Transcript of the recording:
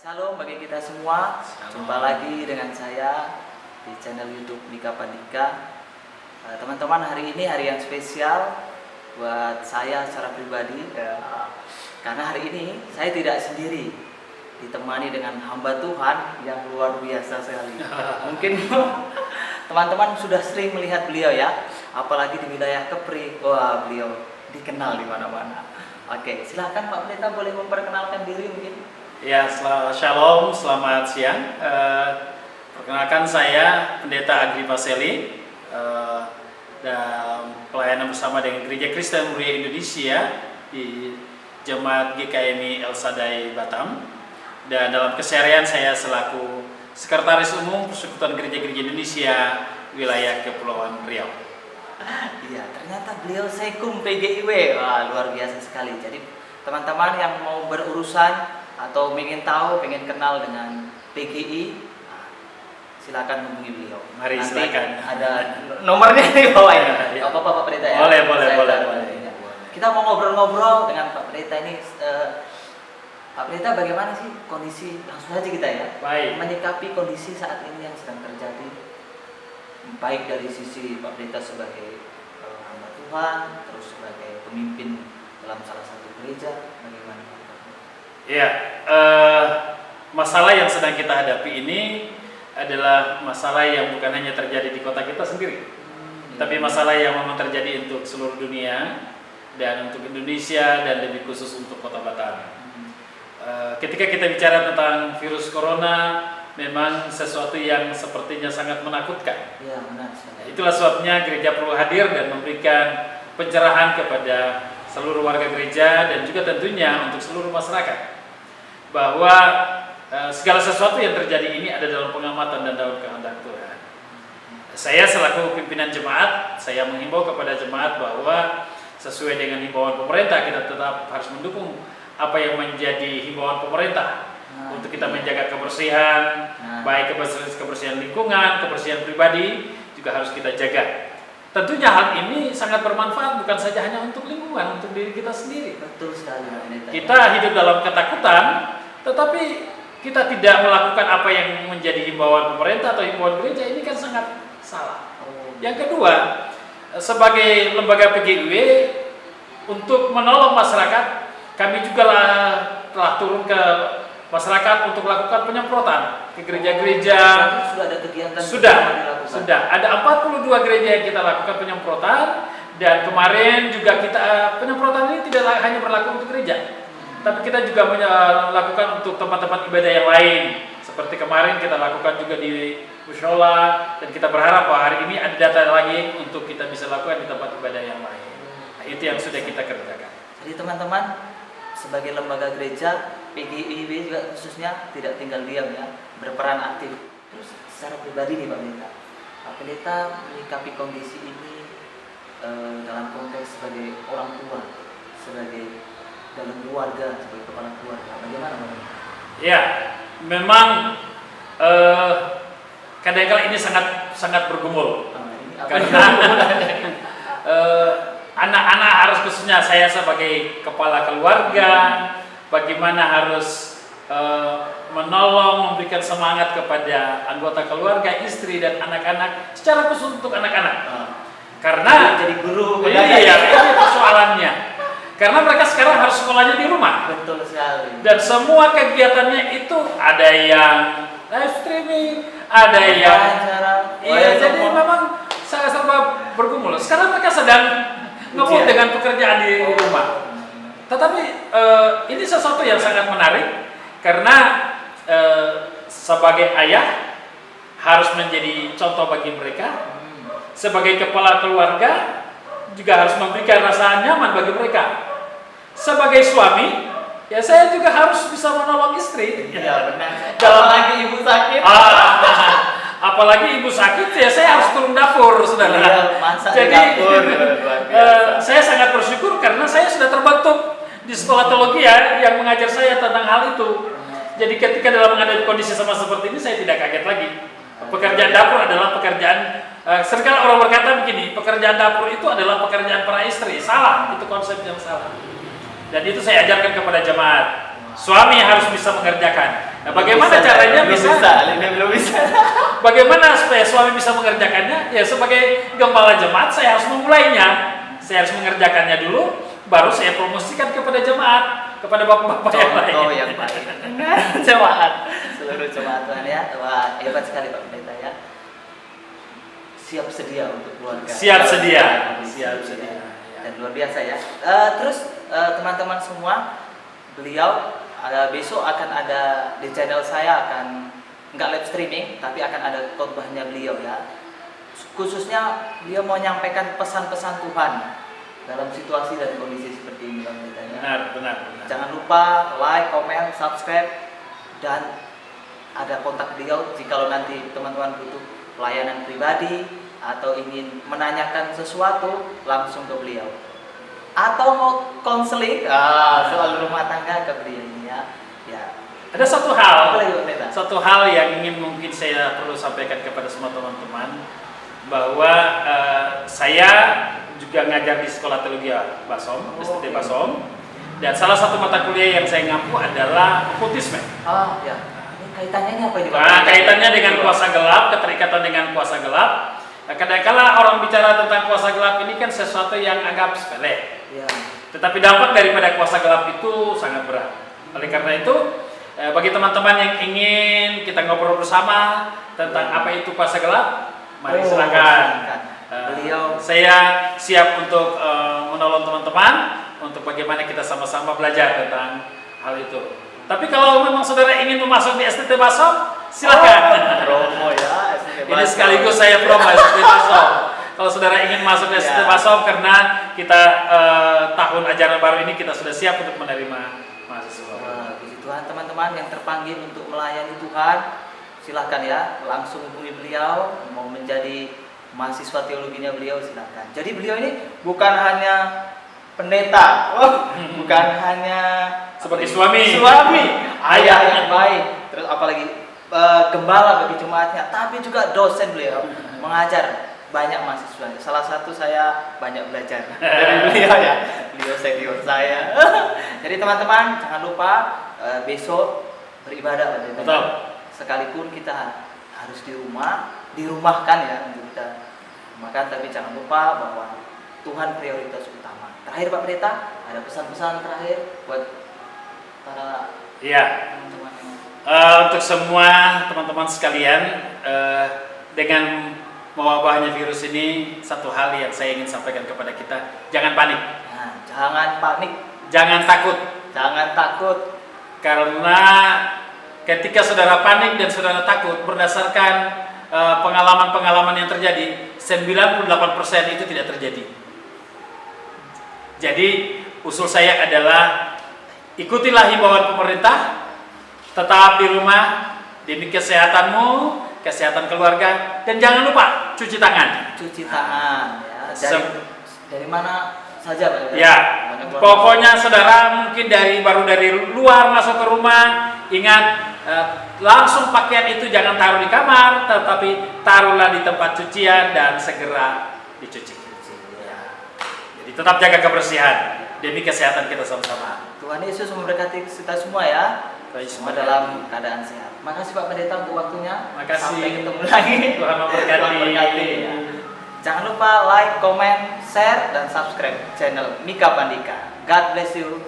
Shalom bagi kita semua. Jumpa lagi dengan saya di channel YouTube Mika Pandika. Teman-teman, hari ini hari yang spesial buat saya secara pribadi, karena hari ini saya tidak sendiri, ditemani dengan hamba Tuhan yang luar biasa sekali. Mungkin teman-teman sudah sering melihat beliau ya, apalagi di wilayah Kepri. Wah, beliau dikenal di mana-mana. Oke, silakan Pak Pendeta, boleh memperkenalkan diri mungkin? Ya, shalom, selamat siang. Perkenalkan saya Pendeta Agri Paseli, dan pelayanan bersama dengan Gereja Kristen Muria Indonesia di Jemaat GKMI El Sadai Batam. Dan dalam keseharian saya selaku Sekretaris Umum Persekutuan Gereja-Gereja Indonesia wilayah Kepulauan Riau. Iya, ternyata beliau Sekum PGIW. Wah, luar biasa sekali. Jadi teman-teman yang mau berurusan atau ingin tahu, pengen kenal dengan PGI, silakan hubungi beliau. Mari nanti silakan. Ada nomornya di bawah ini. Apa-apa Pak Pendeta ya? Boleh. Ya. Kita mau ngobrol-ngobrol dengan Pak Pendeta ini. Pak Pendeta, bagaimana sih kondisi, langsung aja kita ya, Baik. menyikapi kondisi saat ini yang sedang terjadi, baik dari sisi Pak Pendeta sebagai hamba Tuhan, terus sebagai pemimpin dalam salah satu gereja, bagaimana? Ya, masalah yang sedang kita hadapi ini adalah masalah yang bukan hanya terjadi di kota kita sendiri, tapi masalah yang memang terjadi untuk seluruh dunia dan untuk Indonesia dan lebih khusus untuk Kota Batam. Ketika kita bicara tentang virus corona, memang sesuatu yang sepertinya sangat menakutkan. Ya, benar sekali. Itulah sebabnya gereja perlu hadir dan memberikan pencerahan kepada seluruh warga gereja dan juga tentunya untuk seluruh masyarakat, bahwa segala sesuatu yang terjadi ini ada dalam pengamatan dan dalam kehendak Tuhan. Saya selaku pimpinan jemaat, saya menghimbau kepada jemaat bahwa sesuai dengan himbauan pemerintah, kita tetap harus mendukung apa yang menjadi himbauan pemerintah untuk kita menjaga kebersihan, baik kebersihan lingkungan, kebersihan pribadi juga harus kita jaga. Tentunya hal ini sangat bermanfaat bukan saja hanya untuk lingkungan, untuk diri kita sendiri. Betul sekali. Kita hidup dalam ketakutan, tetapi kita tidak melakukan apa yang menjadi himbauan pemerintah atau himbauan gereja, ini kan sangat salah. Yang kedua, sebagai lembaga PGIW, untuk menolong masyarakat, kami juga telah turun ke masyarakat untuk melakukan penyemprotan ke gereja-gereja. Sudah ada kegiatan. Sudah. Ada 42 gereja yang kita lakukan penyemprotan, dan kemarin juga kita penyemprotan ini tidak hanya berlaku untuk gereja, tapi kita juga melakukan untuk tempat-tempat ibadah yang lain. Seperti kemarin kita lakukan juga di mushola, dan kita berharap bahwa hari ini ada data lagi untuk kita bisa lakukan di tempat ibadah yang lain. Nah, itu yang sudah kita kerjakan. Jadi teman-teman, sebagai lembaga gereja, PGIW juga khususnya tidak tinggal diam ya, berperan aktif. Terus secara pribadi nih Pak Pendeta, Pak Pendeta menyikapi kondisi ini dalam konteks sebagai orang tua, sebagai dalam keluarga, sebagai kepala keluarga, bagaimana Pak Pendeta? Ya, memang kadang-kala ini sangat bergumul. Karena anak-anak harus, khususnya saya sebagai kepala keluarga, bagaimana harus menolong, memberikan semangat kepada anggota keluarga, istri dan anak-anak, secara khusus untuk anak-anak. Karena jadi guru, iya, ini persoalannya. Karena mereka sekarang harus sekolahnya di rumah. Betul sekali. Dan semua kegiatannya itu ada yang live streaming, ada yang jadi memang sangat serba bergumul. Sekarang mereka sedang ngebut dengan pekerjaan di rumah. Tetapi ini sesuatu yang sangat menarik, karena sebagai ayah harus menjadi contoh bagi mereka, sebagai kepala keluarga juga harus memberikan rasa nyaman bagi mereka. Sebagai suami, ya saya juga harus bisa menolong istri. Ya, benar. Apalagi ibu sakit. Apalagi ibu sakit, ya saya harus turun dapur, saudara. Jadi saya sangat bersyukur karena saya sudah terbentuk di sekolah teologi ya, yang mengajar saya tentang hal itu. Jadi ketika dalam menghadapi kondisi sama seperti ini, saya tidak kaget lagi. Pekerjaan dapur adalah pekerjaan, seringkali orang berkata begini, pekerjaan dapur itu adalah pekerjaan para istri. Salah, itu konsep yang salah. Dan itu saya ajarkan kepada jemaat. Suami harus bisa mengerjakan, Nah, bagaimana caranya belum bisa? Ini belum bisa. Bagaimana supaya suami bisa mengerjakannya? Ya sebagai gembala jemaat saya harus memulainya. Saya harus mengerjakannya dulu, baru saya promosikan kepada jemaat, kepada bapak-bapak yang lain. Contoh yang baik. Jemaat, seluruh jemaat Tuhan ya. Wah, hebat sekali Pak Pendeta ya. Siap sedia untuk keluarga. Siap sedia. Siap sedia. Dan luar biasa ya. Terus teman-teman semua, beliau besok akan ada di channel saya, akan nggak live streaming tapi akan ada khotbahnya beliau ya. Khususnya beliau mau menyampaikan pesan-pesan Tuhan dalam situasi dan kondisi seperti ini Bang Pendeta ya. Benar. Jangan lupa like, komen, subscribe, dan ada kontak beliau jikalau nanti teman-teman butuh pelayanan pribadi atau ingin menanyakan sesuatu, langsung ke beliau. Atau mau konseling soal rumah tangga, ke beliau ini ya. Ada satu hal yang ingin mungkin saya perlu sampaikan kepada semua teman-teman, bahwa saya juga ngajar di sekolah teologi Basom, STT Basom, dan salah satu mata kuliah yang saya ngampu adalah okkultisme. Ya. Ini kaitannya ini apa ini? Kaitannya dengan kuasa gelap, keterikatan dengan kuasa gelap. Kadang-kala orang bicara tentang kuasa gelap ini kan sesuatu yang anggap sepele. Ya. Tetapi dampak daripada kuasa gelap itu sangat berat. Oleh karena itu, bagi teman-teman yang ingin kita ngobrol bersama tentang apa itu kuasa gelap, mari silakan. Saya siap untuk menolong teman-teman untuk bagaimana kita sama-sama belajar tentang hal itu. Tapi kalau memang saudara ingin masuk di STT Basom, silakan. Promo ya, STT Basom. Ini sekaligus saya promo STT Basom. Kalau saudara ingin masuk di STT Basom, karena kita tahun ajaran baru ini kita sudah siap untuk menerima mahasiswa. Puji Tuhan, teman-teman yang terpanggil untuk melayani Tuhan, silahkan ya, langsung hubungi beliau. Mau menjadi mahasiswa teologinya beliau, silahkan. Jadi beliau ini bukan hanya pendeta, bukan hanya sebagai suami, ayah yang baik, terus apalagi gembala bagi jemaatnya, tapi juga dosen beliau, mengajar banyak mahasiswa. Salah satu saya banyak belajar dari beliau ya, beliau senior saya. Jadi teman-teman jangan lupa besok beribadah. Betul. Sekalipun kita harus dirumahkan ya untuk kita makan, tapi jangan lupa bahwa Tuhan prioritas utama. Terakhir Pak Pendeta, ada pesan-pesan terakhir buat para teman-teman yang... Untuk semua teman-teman sekalian, dengan mewabahnya virus ini, satu hal yang saya ingin sampaikan kepada kita, jangan panik. Jangan panik, jangan takut, karena ketika saudara panik dan saudara takut, berdasarkan pengalaman-pengalaman yang terjadi, 98% itu tidak terjadi. Jadi usul saya adalah ikutilah himbauan pemerintah, tetap di rumah demi kesehatanmu, kesehatan keluarga, dan jangan lupa cuci tangan. Ya. Dari mana saja Pak? Ya. Pokoknya saudara mungkin baru dari luar masuk ke rumah, ingat langsung pakaian itu jangan taruh di kamar, tetapi taruhlah di tempat cucian dan segera dicuci. Jadi tetap jaga kebersihan demi kesehatan kita sama-sama. Tuhan Yesus memberkati kita semua ya. Semua dalam keadaan sehat. Makasih Pak Pendeta untuk waktunya. Makasih. Sampai ketemu lagi. Tuhan memberkati. Ya. Jangan lupa like, comment, share, dan subscribe channel Mika Pandika. God bless you.